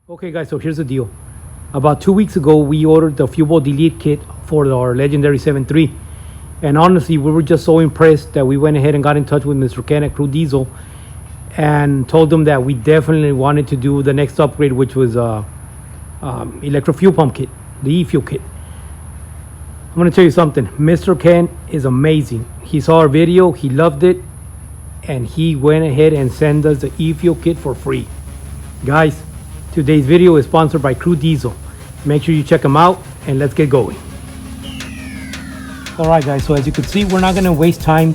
Okay guys, so here's the deal. About 2 weeks ago, we ordered the fuel delete kit for our legendary 7.3. And honestly, we were just so impressed that we went ahead and got in touch with Mr. Ken at Crude Diesel and told them that we definitely wanted to do the next upgrade, which was electro fuel pump kit, the e-fuel kit. I'm gonna tell you something. Mr. Ken is amazing. He saw our video, he loved it, and he went ahead and sent us the e-fuel kit for free. Guys, today's video is sponsored by Crude Diesel. Make sure you check them out and let's get going. All right guys, so as you can see, we're not gonna waste time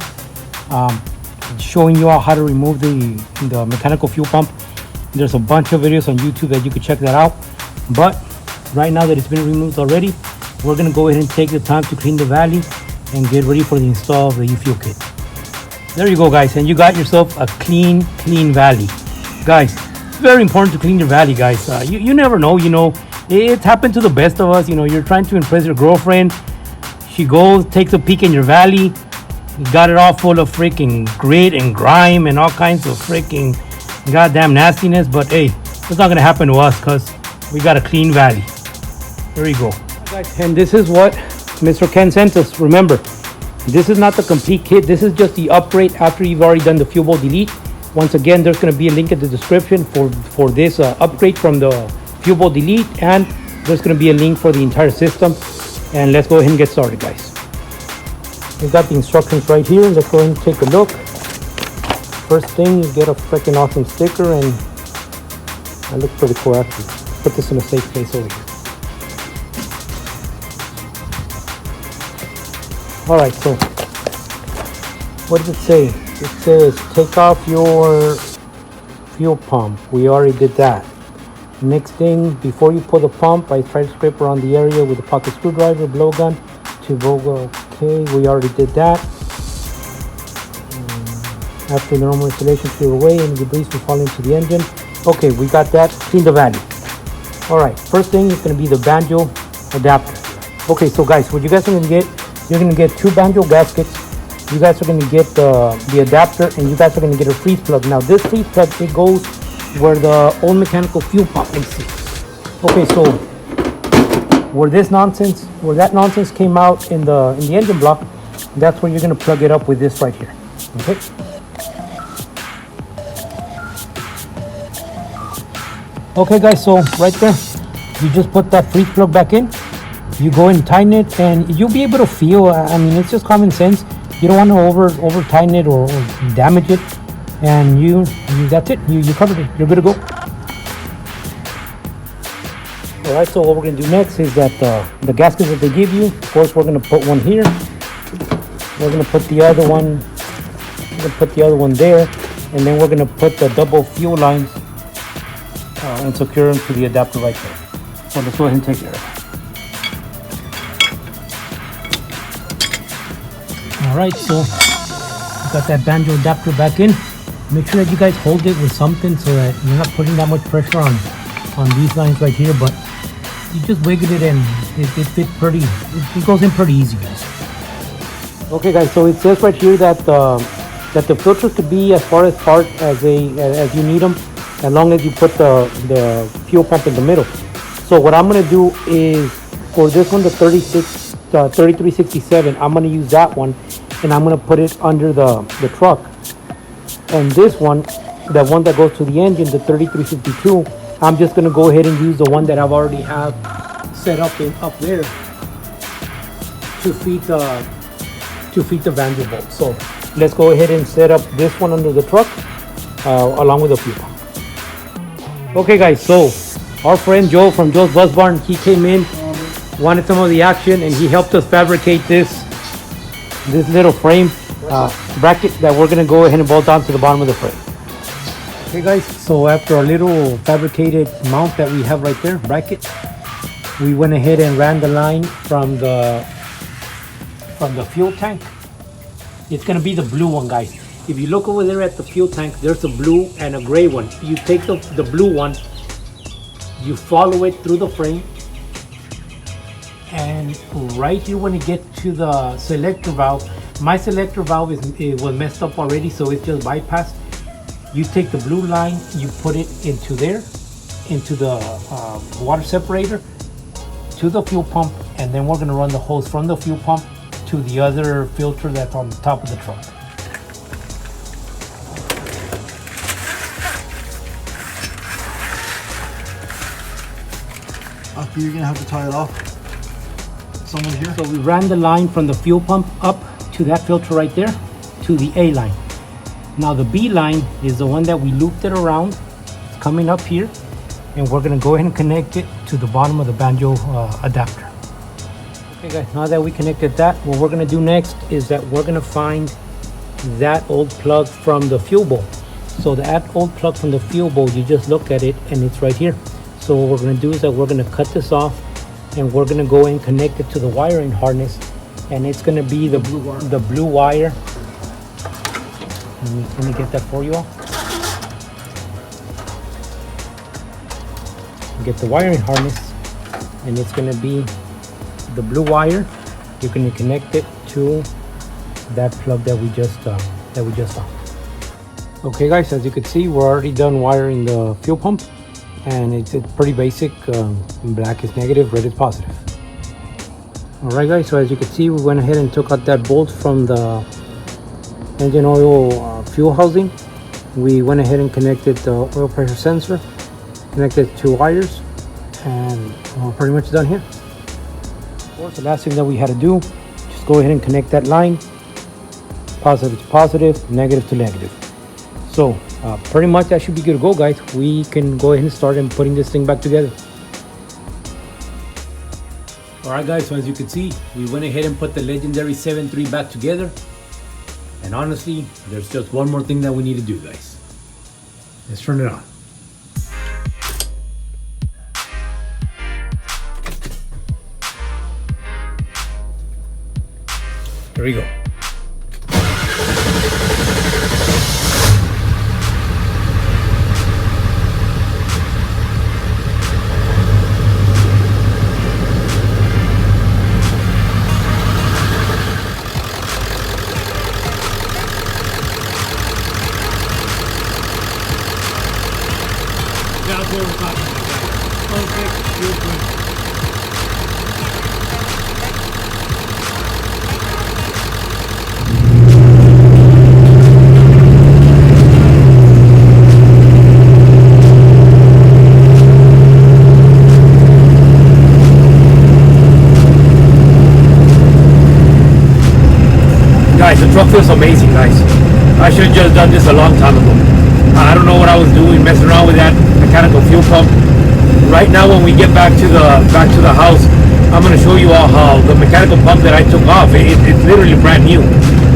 showing you all how to remove the mechanical fuel pump. There's a bunch of videos on YouTube that you can check that out. But right now that it's been removed already, we're gonna go ahead and take the time to clean the valley and get ready for the install of the e-fuel kit. There you go guys, and you got yourself a clean valley. Guys, it's very important to clean your valley, guys. You never know, it's happened to the best of us. You're trying to impress your girlfriend. She goes, takes a peek in your valley. You got it all full of freaking grit and grime and all kinds of freaking goddamn nastiness. But hey, it's not gonna happen to us because we got a clean valley. There you go. Guys, and this is what Mr. Ken sent us. Remember, this is not the complete kit. This is just the upgrade after you've already done the fuel bowl delete. Once again, there's going to be a link in the description for this upgrade from the fuel bowl delete, and there's going to be a link for the entire system. And let's go ahead and get started, guys. We've got the instructions right here. Let's go ahead and take a look. First thing, you get a freaking awesome sticker, and that looks pretty cool actually. Put this in a safe place over here. All right, so what does it say? It says take off your fuel pump. We already did that. Next thing, before you pull the pump, I try to scrape around the area with a pocket screwdriver, blowgun to Voga. Okay, we already did that. After the normal installation, clear away and debris will fall into the engine. Okay, we got that. Clean the valley. All right, first thing is going to be the Banjo adapter. Okay, so guys, what you guys are going to get, you're going to get 2 Banjo gaskets. You guys are going to get the adapter, and you guys are going to get a freeze plug. Now this freeze plug, it goes where the old mechanical fuel pump is. Okay, so where that nonsense came out in the engine block, that's where you're going to plug it up with this right here. Okay. Okay guys, so right there, you just put that freeze plug back in. You go and tighten it, and you'll be able to feel. I mean, it's just common sense. You don't want to over tighten it or damage it, and that's it. You covered it. You're good to go. All right. So what we're gonna do next is that the gaskets that they give you. Of course, we're gonna put one here. We're gonna put the other one. We're gonna put the other one there, and then we're gonna put the double fuel lines and secure them to the adapter right there. So let's go ahead and take care of it. All right, so got that Banjo adapter back in. Make sure that you guys hold it with something so that you're not putting that much pressure on these lines right here, but you just wiggle it and it fits pretty, it goes in pretty easy, guys. Okay guys, so it says right here that the filters could be as far apart as you need them, as long as you put the fuel pump in the middle. So what I'm gonna do is, for this one, the 3367, I'm going to use that one, and I'm going to put it under the truck. And this one, the one that goes to the engine, the 3352, I'm just going to go ahead and use the one that I've already have set up there to feed the Banjo bolt. So let's go ahead and set up this one under the truck along with the fuel pump. Okay guys, so our friend Joe from Joe's Bus Barn, he came in, wanted some of the action, and he helped us fabricate this little frame bracket that we're going to go ahead and bolt onto the bottom of the frame. Okay guys, so after a little fabricated mount that we have right there, bracket, we went ahead and ran the line from the fuel tank. It's going to be the blue one, guys. If you look over there at the fuel tank, there's a blue and a gray one. You take the blue one, you follow it through the frame, and right here when you get to the selector valve, my selector valve was messed up already, so it's just bypassed. You take the blue line, you put it into there, into the water separator to the fuel pump, and then we're going to run the hose from the fuel pump to the other filter that's on the top of the truck. After you're gonna have to tie it off. Someone here. So we ran the line from the fuel pump up to that filter right there to the A line. Now the B line is the one that we looped it around. It's coming up here, and we're gonna go ahead and connect it to the bottom of the Banjo adapter. Okay guys, now that we connected that, what we're gonna do next is that we're gonna find that old plug from the fuel bowl. So that old plug from the fuel bowl, you just look at it and it's right here. So what we're going to do is that we're going to cut this off, and we're going to go and connect it to the wiring harness, and it's going to be the blue wire. Let me get that for you all. Get the wiring harness, and it's going to be the blue wire. You're going to connect it to that plug that we just found. Okay guys, as you can see, we're already done wiring the fuel pump. And it's pretty basic. Black is negative, red is positive. All right guys, so as you can see, we went ahead and took out that bolt from the engine oil fuel housing. We went ahead and connected the oil pressure sensor, connected 2 wires, and we're pretty much done here. Of course, the last thing that we had to do, just go ahead and connect that line, positive to positive, negative to negative. So pretty much that should be good to go, guys. We can go ahead and start and putting this thing back together. All right guys, so as you can see, we went ahead and put the legendary 7.3 back together. And honestly, there's just one more thing that we need to do, guys. Let's turn it on. Here we go. That's what we're talking about, guys. Perfect fuel print. Guys, the truck feels amazing, guys. I should have just done this a long time ago. I don't know what I was doing, messing around with that mechanical fuel pump. Right now, when we get back to the house, I'm going to show you all how the mechanical pump that I took off. It's literally brand new.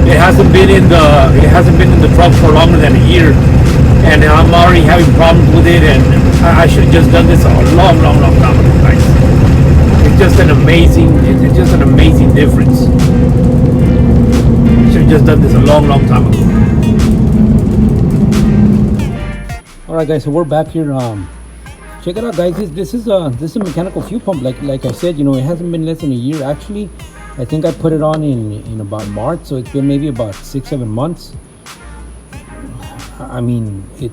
It hasn't been in the truck for longer than a year, and I'm already having problems with it. And I should have just done this a long time ago, guys. It's just an amazing difference. Should have just done this a long time ago. All right, guys, so we're back here. Check it out, guys. This is a mechanical fuel pump. Like I said, it hasn't been less than a year. Actually, I think I put it on in about March, so it's been maybe about 6-7 months. I mean, it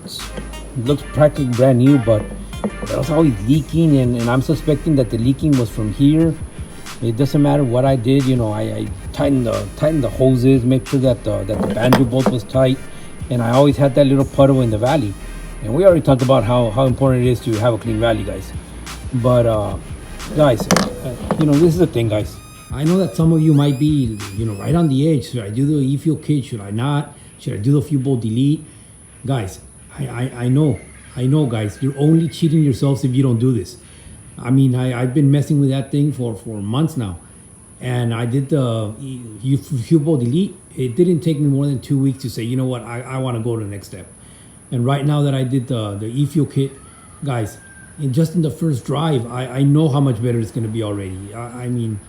looks practically brand new, but it was always leaking, and I'm suspecting that the leaking was from here. It doesn't matter what I did, I tightened the hoses, make sure that the Banjo bolt was tight, and I always had that little puddle in the valley. And we already talked about how important it is to have a clean valley, guys. But guys, this is the thing, guys. I know that some of you might be, right on the edge. Should I do the e-fuel kit? Should I not? Should I do the fuel bolt delete? Guys, I know, guys. You're only cheating yourselves if you don't do this. I mean, I've been messing with that thing for months now, and I did the fuel bolt delete. It didn't take me more than 2 weeks to say, you know what, I want to go to the next step. And right now that I did the e-fuel kit, guys, just in the first drive, I know how much better it's going to be already. I mean,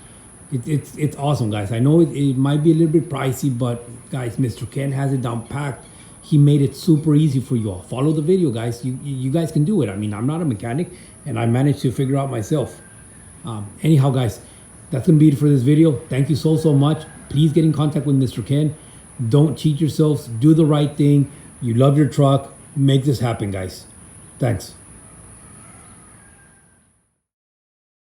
it's awesome, guys. I know it might be a little bit pricey, but guys, Mr. Ken has it down packed. He made it super easy for you all. Follow the video, guys. You guys can do it. I mean, I'm not a mechanic, and I managed to figure out myself. Anyhow, guys, that's going to be it for this video. Thank you so much. Please get in contact with Mr. Ken. Don't cheat yourselves. Do the right thing. You love your truck. Make this happen, guys. Thanks.